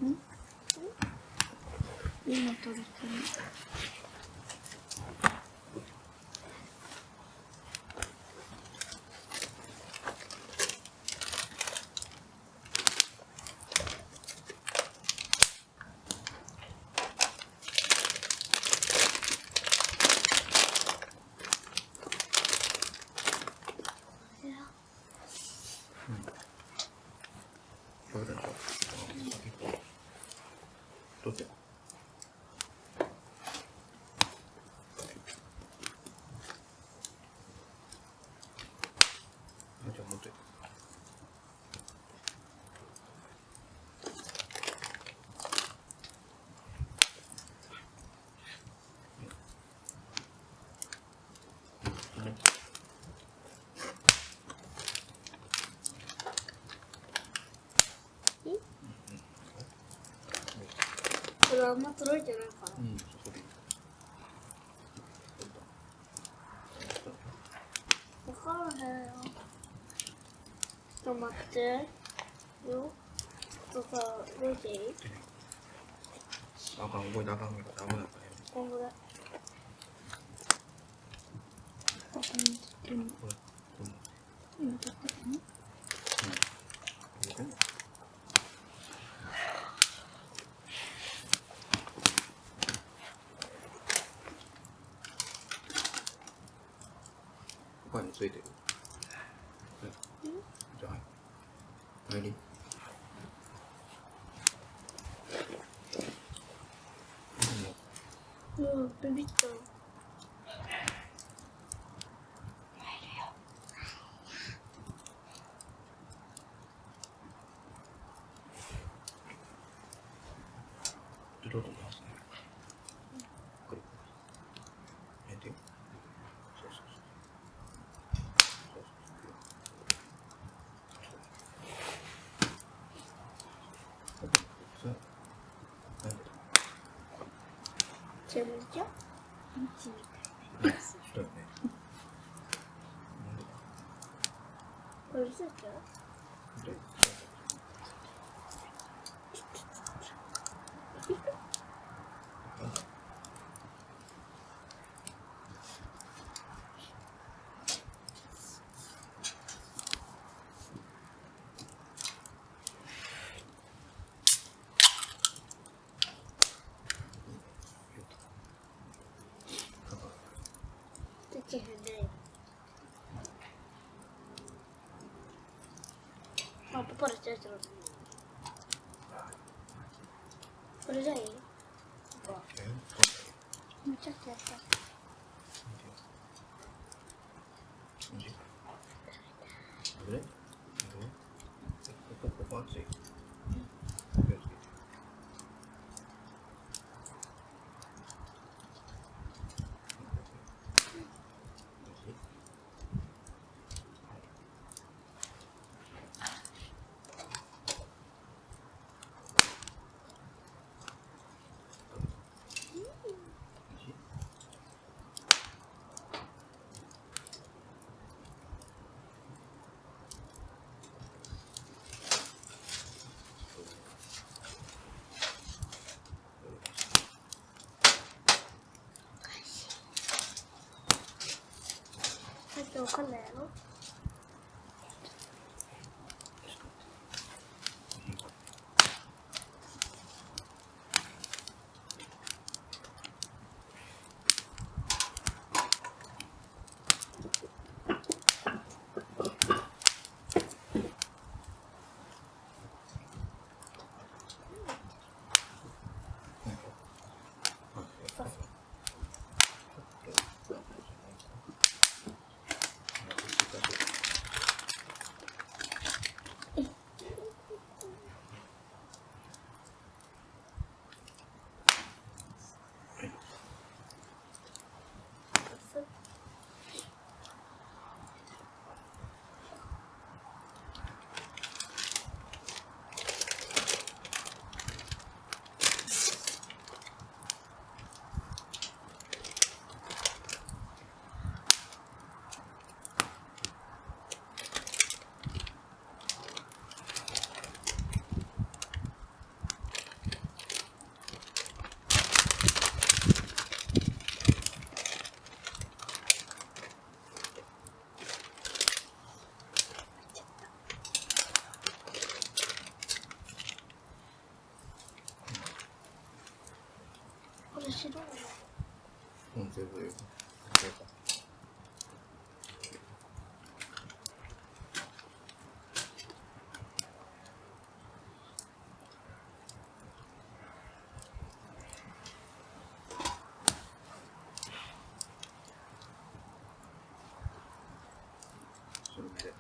今取れてる。どうぞ。じゃあ持って。これあんま届いてないから。わからへんよ。ちょっと待ってよ。ちょっとさ、動いていい？あかん、動いてあかんから危ないからね。こんぐらい。今撮ってるの？ここについてる。じゃあ入り。ビビった。どうぞどうぞ。これ。やってよ。そうそうそう。そう。なんでだ。めちゃめちゃ。そうよね。なんでだ。これついてる？で。できへんね。あ、パパラちゃうやつだ。これじゃいい？もうちょっとやった。どれ？ここ熱い。私どううん、全部よ。それで。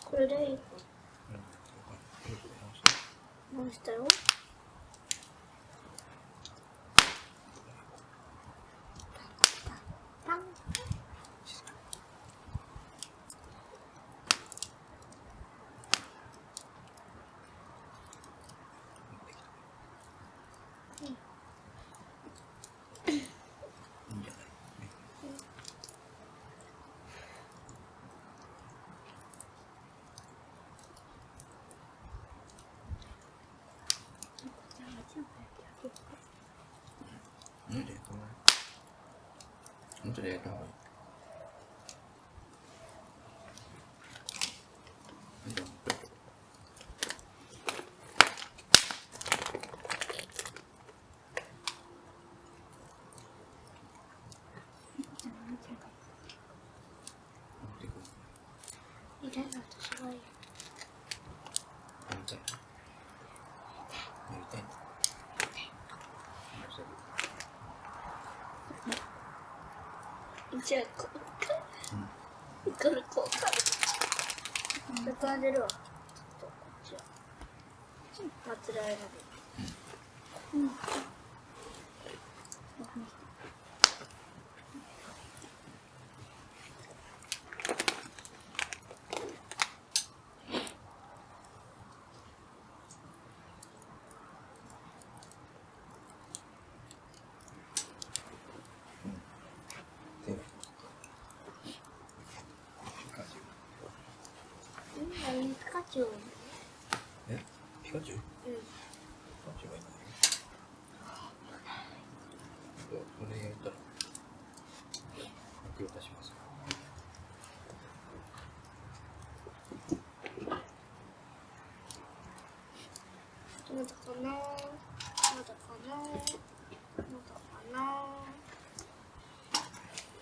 これでいい？うん。直したよ。パン。いいんじゃない？うん、じゃあ、もうちょっとやった方がいい。入れる私がいい。やりたい。やりたい。じゃあこれこうか。ちょっと当てるわ。ちょっとこっちは。あつらえられる。ピカチュウ。え？ピカチュウ？うん。ピカチュウがいない。それやったら悪用いたします。まだかな。まだかな。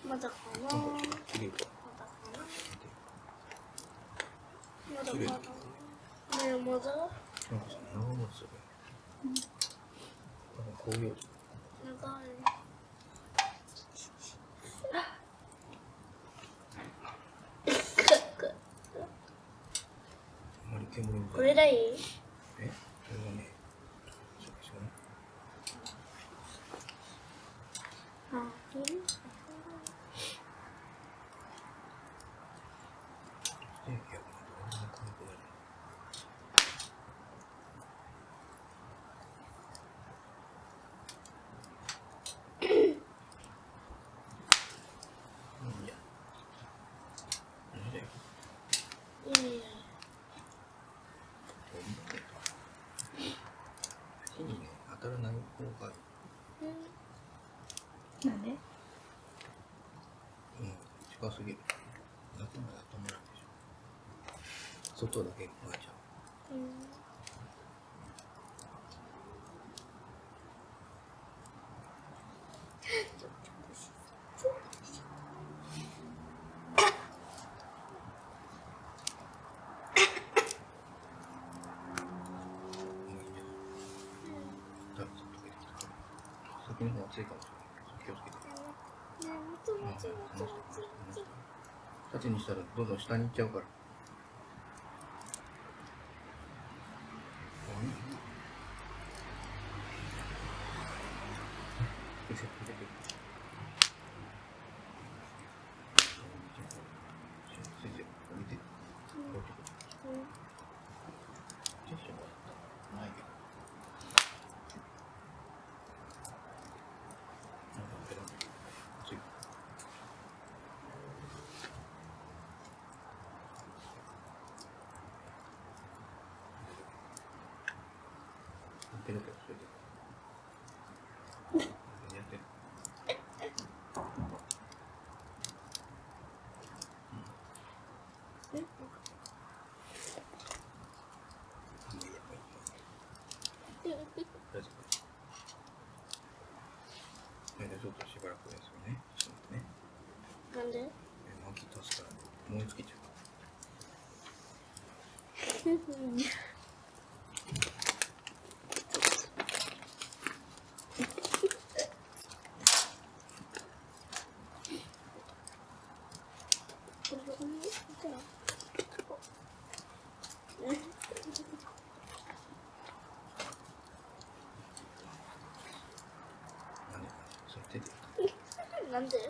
まだかな。きれいか。まだかな。まだかな。ねえ、まだ。なんかさ、長持ちする。こういう。長い。あまり煙みたいな。これがいい？え？それはね、そうでしょうね。あ、いる？当たらない方が、なんで？近すぎる。中まで温まるでしょ。外だけ燃えちゃう。先の方が熱いかもしれない。気をつけて。縦にしたらどんどん下に行っちゃうから。ペロペロそれで。やってる。なんで？巻き足すから燃え尽きちゃう。これどこに置いたら？なんでそれ手でなんで？